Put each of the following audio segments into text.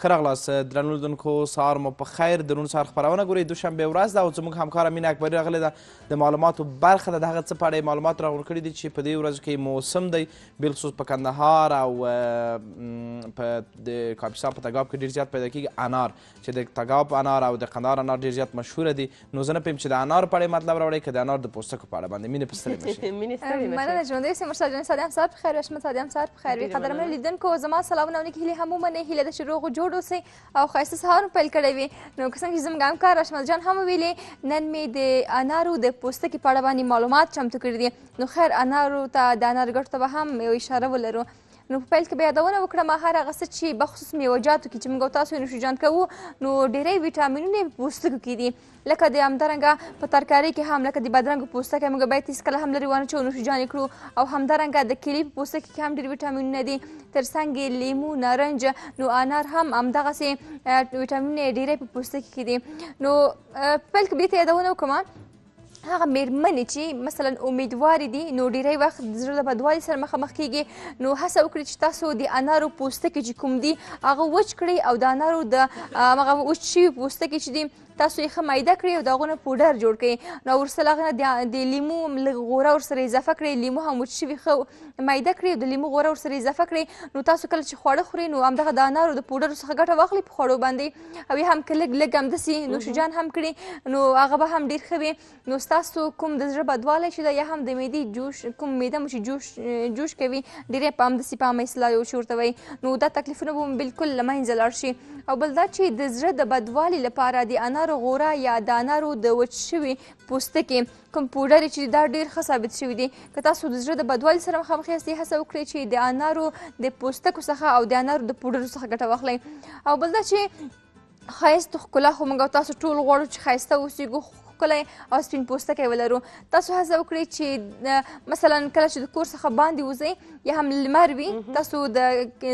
ښه راغلاست درنو لیدونکو سهار مو په خیر د روڼ سهار خپرونه ګورئ دوشنبې ورځ ده او زموږ همکاره مینه اکبري راغلې ده د معلوماتو برخه ده د هغه څه په اړه یې معلومات راغونډ کړي دي چې په دې ورځو کې موسم دی بالخصوص په کندهار او په د کاپیسا په تګاب کې ډېر زیات پیدا کېږي انار چې د تګاب انار او د قندهار انار ډېر زیات مشهوره دي نو زه نه پوهیم چې د انار په اړه مطلب راوړئ که د انار د پوستکو په اړه باندې مینې په ستړې مشي مننه ژوندی اوسئ مرسل جان سادیان سهار په خیر وشمه سادیان سهار په خیر وي قدرمنو لیدونکو زما سلامونه او نیکې هیلې هم ومنئ هیله ده چې روغ جوړ اوسئ او ښایسته سهار مو پیل کړی وي نو که څنګه چې زموږ همکار اشمل جان هم وویلې نن مې د انارو د پوستکي په اړه باندې معلومات چمتو کړي دي نو خیر انارو ته د انار ګټو ته به هم یو اشاره ولرو نو په پیل کې به یادونه وکړم هر هغه څه چې بخصوص میوهجاتو کې چې موږ او تاسو نوشیجان کوو نو ډېری ویټامینونه په پوستکو کې دي لکه د همدارنګه په ترکارۍ کې هم لکه د بادرنګو پوستکی موږ باید هېڅکله هم لرې وانه چې نوشیجان یې کړو او همدارنګه د کیلي په پوستکي کې هم ډېر ویټامینونه دي تر څنګ لیمو نارنج نو انار هم همدغسې ویټامینونه یې ډېری په پوستکي کې دي نو په پیل کې به دې ته یادونه وکړم هغه میرمنې چې مثلا امیدوارې دي نو ډېری وخت د زړه د بدوالي سره مخامخ کیږي نو هڅه وکړئ چې تاسو د انارو پوستکي چې کوم دي هغه وچ کړئ او د انارو د هغه وچ شوي پوستکي چې دي تاسو یې ښه میده کړئ او د هغو نه پوډر جوړ کړئ نو ورسره هغه نه د لیمو لږ غوره ورسره اضافه کړئ لیمو هم وچ شوي ښه میده کړئ او د لیمو غوره ورسره اضافه کړئ نو تاسو کله چې خواړه خورئ نو همدغه د انارو د پوډرو څخه ګټه واخلئ په خوړو باندې او یا هم که لږ لږ همداسې نوشیجان هم کړي نو هغه به هم ډېر ښه وي نو ستاسو کوم د زړه بدوالی چې ده یا هم د معدې جوش کوم معده مو چې جوش کوي ډېری په همداسې په عامه اصطلاح یو چې ورته وایي نو دا تکلیفونه به مو بلکل له منځه لاړ شي او بل دا چې د زړه د بدوالي لپاره د انارو غوره یا د انارو د وچ شوي پوستکي کوم پوډر چې دا ډېر ښه ثابت شوي دي که تاسو د زړه د بدوالي سره مخامخ یاستئ هڅه وکړئ چې د انارو د پوستکو څخه او د انارو د پوډرو څخه ګټه واخلئ او بل دا چې ښایست ښکلا خو موږ او تاسو ټول غواړو چې ښایسته اوسېږو ښکلی او سپین پوستکی ولرو تاسو هڅه وکړئ چې مثلا کله چې د کور څخه باندې وځئ یا هم لمر وي تاسو د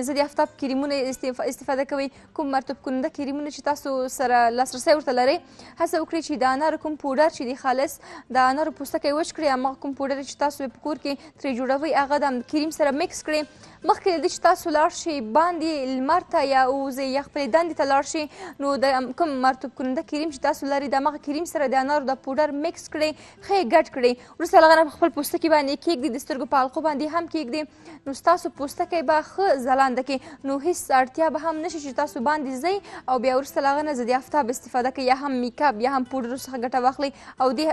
ضد آفتاب کریمونه استفاده کوئ کوم مرطوب کننده کریمونه چې تاسو سره لاسرسی ورته لرئ هڅه وکړئ چې د انارو کوم پوډر چې دی خالص د انارو پوستکی وچ کړئ هماغه کوم پوډر چې تاسو په کور کې ترې جوړوئ هغه د کریم سره مکس کړئ مخکې له دې چې تاسو لاړ شئ باندې لمر ته یا ووځئ یا خپلې دندې ته لاړ شئ نو د کوم مرطوب کننده کریم چې تاسو لرئ د هماغه کریم سره د انارو د پوډر مکس کړئ ښه یې ګډ کړئ وروسته له هغه نه په خپل پوستکي باندې کېږدئ د سترګو په حلقو باندې هم کېږدئ نو ستاسو پوستکی به ښه ځلانده کړي نو هېڅ اړتیا به هم نشي چې تاسو باندې ځئ او بیا وروسته له هغه نه ضد آفتاب استفاده کوئ یا هم میکاپ یا هم پوډرو څخه ګټه واخلئ او دې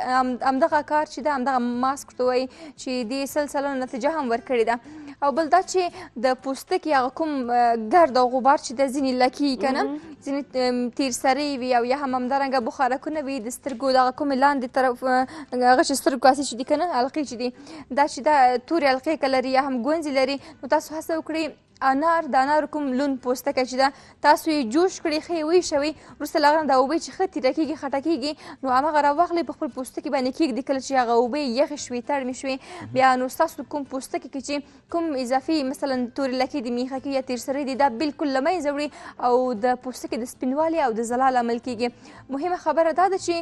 همدغه کار چې ده همدغه ماسک ورته وایي چې دې سل سلنه نتیجه هم ورکړې ده او بل دا چې د پوستکي هغه کوم ګرد او غبار چې د ځینې لکې که نه ځینې تیر سرې وي او یا هم همدارنګه بخارکونه وي د سترګو دغه کومې لاندې طرف هغه چې سترګو کاسې چې دي که نه حلقې چې دي دا چې دا تورې حلقې که لري یا هم ګونځې لري نو تاسو هڅه وکړئ انار د انارو کوم لون پوستکی چې ده تاسو یې جوش کړئ ښه یې ویشوئ وروسته له هغه نه دا اوبه چې ښه تیره کېږي خټه کېږي نو هماغه راواخلئ په خپل پوستکي باندې کېږدئ کله چې هغه اوبه یخې شوې تړمې شوې بیا نو ستاسو کوم پوستکي کې چې کوم اضافي مثلا تورې لکې دي میخکې یا تیر سرې دي دا بلکل له منځه وړي او د پوستکي د سپینوالي او د ځلا لامل کېږي مهمه خبره دا ده چې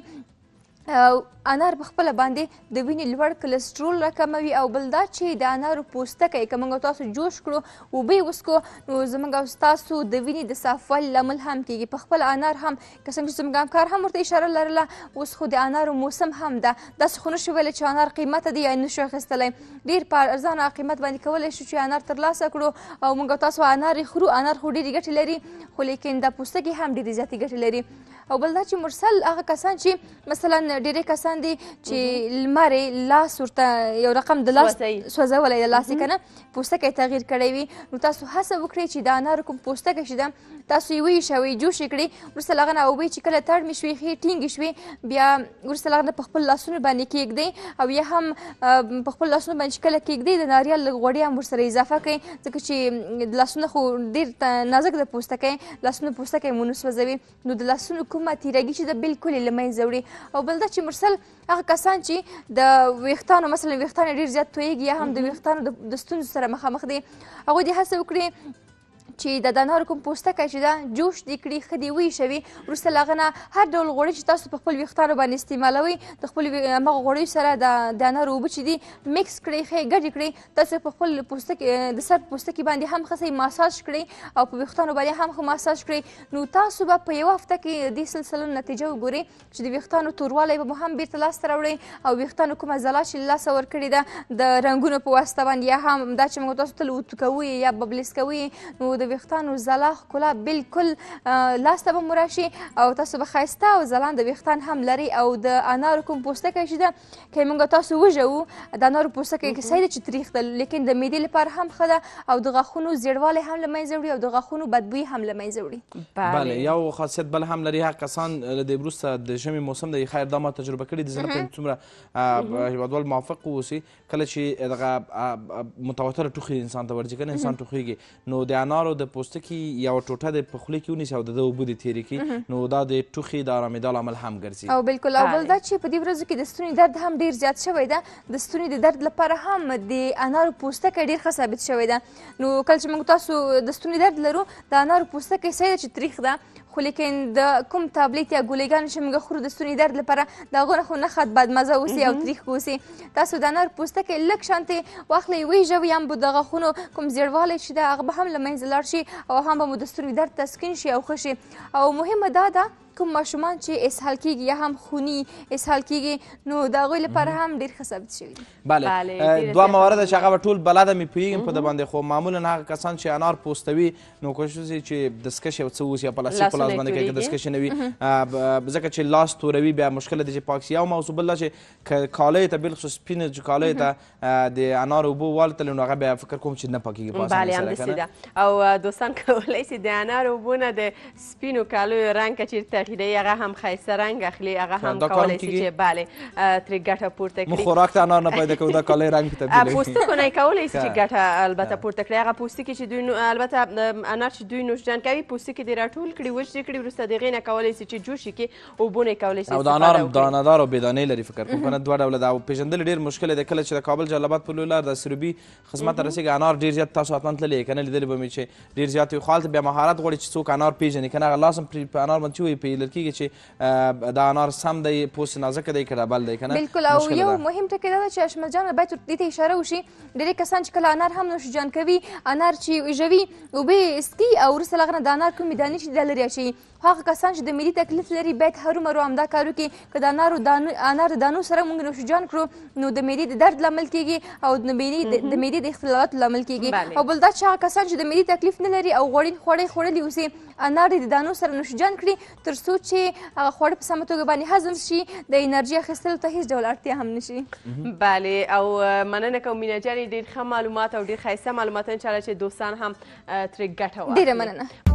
انار په خپله باندې د وینې لوړ کلسترول راکموي او بل دا چې د انارو پوستکی که موږ تاسو جوش کړو اوبه یې وڅښو نو زموږ او ستاسو د وینې د صافوالي لامل هم کېږي په خپل انار هم که څنګه چې زموږ همکار هم ورته اشاره لرله اوس خو د انارو موسم هم ده داسې خو نشو ویلی چې انار قیمته دی یا نشو اخیستلی ډېر په ارزانه قیمت باندې کولی شو چې انار ترلاسه کړو او موږ تاسو انار یې خورو انار خو ډېرې ګټې لري خو لیکن دا پوستکي هم ډېرې زیاتې ګټې لري او بل دا چې مرسل هغه کسان چې مثلا ډېری کسان دي چې لمر لاس ورته یو رقم د لاس سوځولی د لاس یې که نه پوستکی تغییر کړی وي نو تاسو هڅه وکړئ چې د انارو کوم پوستکی چې ده تاسو یې ویشوئ جوش یې کړئ وروسته له هغه نه اوبه چې کله تړمې شوې ښې ټینګې شوې بیا وروسته له هغه نه په خپل لاسونو باندې کېږدئ او یا هم په خپل لاسونو باندې چې کله کېږدئ د ناریال لږ غوړي هم ورسره اضافه کړئ ځکه چې لاسونه خو ډېر نازک د پوستکی لاسونو پوستکی مو نه سوځوي نو د لاسونو کومه تیرګي چې ده بلکل یې له منځه وړي او بل دا چې مرسل هغه کسان چې د ویښتانو مثلا ویښتان یې ډېر زیات تویېږي یا هم د ویښتانو د ستونزو سره مخامخ دي هغوی دې هڅه وکړي چې د انارو کوم پوستکی چې ده جوش دې کړي ښه دې وایشوي وروسته له هغه نه هر ډول غوړي چې تاسو په خپل ویښتانو باندې استعمالوئ د خپلو همغه غوړیو سره د انارو اوبه چې دي مکس کړئ ښه ګډې کړئ تاسو په خپل پوستکي د سر پوستکي باندې هم ښه ماساج کړئ او په ویښتانو باندې هم ښه ماساج کړئ نو تاسو به په یوه هفته کې دې سلسله نتیجه وګورئ چې د ویښتانو توروالی به مو هم بیرته لاسته راوړئ او ویښتانو کومه ځلا چې له لاسه ورکړې ده د رنګونو په واسطه باندې یا هم دا چې موږ تاسو تل اوتو کوئ یا ببلیس کوئ نو د ویښتانو ځلا ښکلا بالکل لاسته به مو راشي او تاسو به ښایسته او ځلانده ویښتان هم لرئ او د انارو کوم پوستکی چې ده که موږ تاسو وژوو د انارو پوستکی که صحیح ده چې تریخ ده لیکن د معدې لپاره هم ښه ده او د غاښونو زیړوالی هم له منځه وړي او د غاښونو بدبویي هم له منځه وړي بله یو خاصیت بل هم لري هغه کسان له دې وروسته د ژمي موسم دی خیر دا ما تجربه کړي دي زه نه پوهېږم څومره هېوادوال موافق واوسي کله چې دغه متواتره ټوخي انسان ته ورځي که نه انسان ټوخیږي نو د انارو د پوستکي یوه ټوټه د په خولې کې ونیسي او د ده اوبه دې تېرې کړي نو دا د ټوخي د ارامېدا لامل هم ګرځي او بالکل او بل دا چې په دې ورځو کې د ستوني درد هم ډېر زیات شوی ده د ستوني د درد لپاره هم د انارو پوستکی ډېر ښه ثابت شوی ده نو کله چې موږ تاسو د ستوني درد لرو د انارو پوستکی صحیح ده چې تریخ ده خو لیکن د کوم تابلیت یا ګولیګانې چې موږ خورو د ستوني درد لپاره د هغو نه خو نه ښه بدمزه اوسي او تریخ اوسي تاسو د انارو پوستکی لږ شانتې واخلئ ویژوئ هم به د غاښونو کوم زیړوالی چې ده هغه به هم له منځه لاړ شي او هم به مو د ستوني درد تسکین شي او ښه شي او مهمه دا ده کوم ماشومان چې اسهال کیږي یا هم خوني اسهال کیږي نو د هغوی لپاره هم ډېر ښه ثابت شوي دي بله دوه موارد چې هغه به ټول بلده مې پوهېږم په ده باندې خو معمولا هغه کسان چې انار پوستوي نو کوشش وکړي چې دستکش یو څه اوسي یا پلاستیک په لاس باندې کوي که دستکش نه وي ځکه چې لاس توروي بیا مشکله ده چې پاک شي یو موضوع بل ده چې که کالیو ته بالخصوص سپینه چې کالیو ته د انارو اوبه والوتلې نو هغه بیا فکر کوم چې نه پاکېږي په اسانۍ سره که نه او دوستان کولی شي د انارو اوبو نه د سپینو کالیو رنګ که چېرته ټیډی هغه هم ښایسته رنګ اخلي هغه هم کولی شي چې بله ترې ګټه پورته کړي موږ خوراک ته انار نه پیدا کوو دا کالی رنګ تبدیلوي پوستکو نه یې کولی شي چې ګټه البته پورته کړي هغه پوستکي چې دوی البته انار چې دوی نوشجان کوي پوستکي دې راټول کړي وچ دې کړي وروسته د هغې نه کولی شي چې جوش کړي اوبو نه یې کولی شي او د انار هم دانهدار او بېدانې لري فکر کوم که نه دوه ډوله ده او پېژندل ډېر مشکل دی کله چې د کابل جلالآباد په لوی لار د سروبي خدمت ته رسېږي انار ډېر زیات تاسو حتما تللی یې که نه لیدلي به مې چې ډېر زیات وي خو هلته بیا مهارت غواړي چې څوک انار پېژني که نه هغه لاس هم په انار باندې چې وایي پېژندل کېږي چې دا انار سم دی پوست نازکه دی که ډبل دی که نه بالکل او یو مهم ټکی دا ده چې اشمل جان باید دې ته اشاره وشي ډېری کسان چې کله انار هم نوشجان کوي انار چې ژوي اوبه څکي او وروسته له هغه نه د انار کومې دانې چې دي دا لرې اچوي هغه کسان چې د معدې تکلیف لري باید هرومرو همدا کار وکړي که د انار د دانو سره موږ نوشجان کړو نو د معدې د درد لامل کیږي او د معدې د اختلالاتو لامل کیږي او بل دا چې هغه کسان چې د معدې تکلیف نه لري او غوړین خواړه خوړلي اوسي انار د دانو سره نوشجان کړي تر څو چې هغه خواړه په سمه توګه باندې هضم شي د انرژي اخیستلو ته هېڅ ډول اړتیا هم نشي بلې او مننه کوم مینه جانې ډېر ښه معلومات او ډېر ښایسته معلومات انشاءالله چې دوستان هم ترې ګټه واخلي ډېره مننه